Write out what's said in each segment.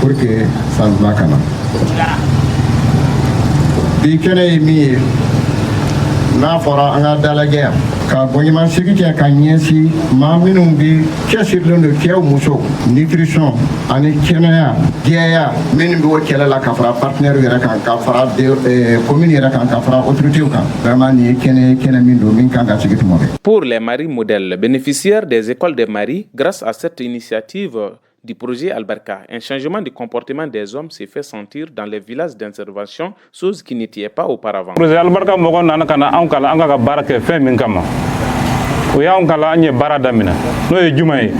pour que ça ne soit pas. Bi kene mi na fora anga délégué ka bonima sécurité ka ñesi ma minum bi kessir le kew muso nutrition ani kenya dia min bi wokela la ka fara partenaire wi rek ka fara de commune rek ka fara autorité kan vraiment ni kene min do min kan ga sécurité mo. Pour les maris modèles bénéficiaires des écoles des maris, grâce à cette initiative du projet Albarka, un changement de comportement des hommes s'est fait sentir dans les villages d'intervention, chose qui n'était pas auparavant. Projet Albarka mogo nana kana ankala anga ka baraka fe min kama. O ya ankala anye barada mina. No e jumay.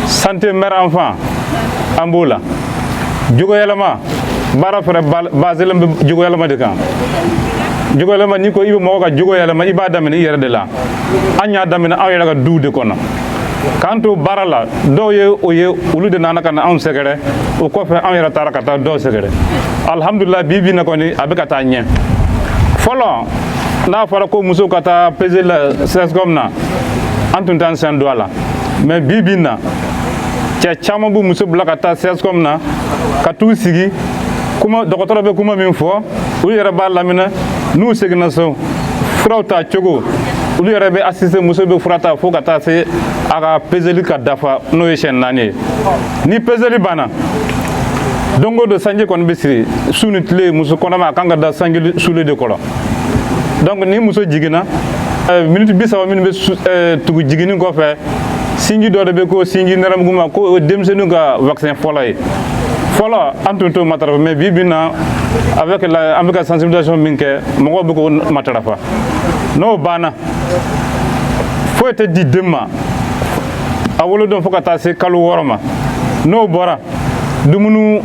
Santé mère enfant ambola. Jugo yalama bara fere bazelam jugo yalama de kan. Jugo yalama ni ko ibe mogo ka jugo yalama ibada mina yere de la. Anya damina awira ka du de kono. Kanto barala do ye oye ulu de nana kana on segere o ko fe amira tarakata do segere alhamdulillah bibi na ko ni abika ta nye folo na fara ko muso kata peser la ses comme na antun tan sen doala mais bibi na cha chama bu muso blakata ses comme na ka tu sigi kuma dokotoro be kuma min fo ulu yere ba lamina nu segina so frauta chogo ulu yere be assister muso be frata fo kata se aga pezeli ka dafa no yeshen nani ni pezeli bana dongo do sanje kon besiri sunitle muso konama kanga da sanje sule de kolo donc ni muso jigina minute bisawa min be tugu jigini ko fe sinji do be ko sinji naram guma ko demsenu ga vaccin folay folo antunto matara mais bibina avec la sensibilisation minke mo be ko matara fa no bana faut être dit demain awolo don fokata se kalu woroma no bora dumunu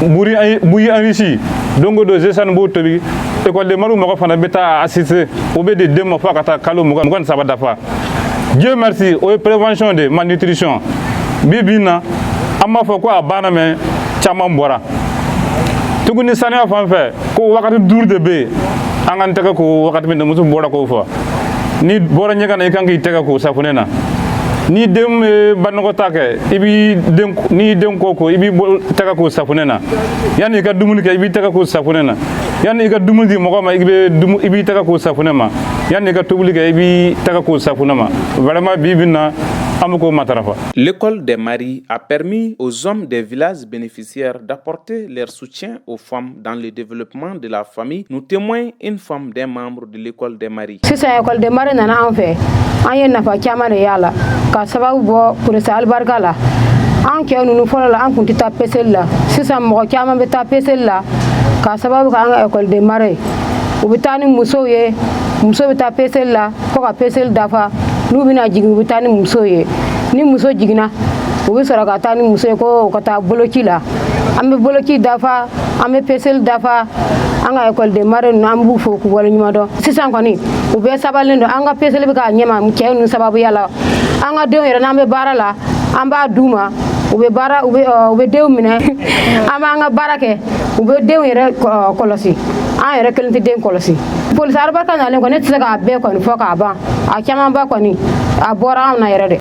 buyi anisi dongo do jesan bo tobi école de maru mako fana beta assisté obe de demo fokata kalu mugan sabada fa Dieu merci o prévention de malnutrition bibina amma fo ko abana me chama bora tuguni sania fanfe ko wakati dur de be angante ko wakati min musu bora ko fo ni bora nyaka na ikangi tega ko safunena ni dem banoko take ibi dem ni dem koko ibi taka ko safunena yani ka dumuni ke ibi taka ko safunena yani ka dumuni mo ma ibi taka ko safunema yani ka tubuli ke ibi taka ko safunema vraiment bibina amuko matarafa. L'école des maris a permis aux hommes des villages bénéficiaires d'apporter leur soutien aux femmes dans le développement de la famille. Nous témoignons une femme d'un membre de l'école des maris. Si c'est l'école des maris nana en fait an n'a pas chamane yala ka sababu bo pour sa albarka la an ke nunu fola la an kunti ta pesel la si sa mo chama be ta pesel la ka sababu ka an école des maris ubitani muso be ta pesel la ko ka pesel dafa nubina jigi ubitani muso ye ni muso jigina ubi sora ka tani muso ko ka ta boloki la ambe boloki dafa ambe pesel dafa anga école de mare nambu fo ko wala nyuma do sisan ko ni ube sabalendo anga pesel be ka nyema mke nu sababu yala anga de yera nambe barala amba duma ube bara ube dew mine ama anga barake ube dew yera kolosi an yera kelenti den kolosi police arba kan ale ko net saka be ko fo ka ba a chama ba ko ni a bora na yera de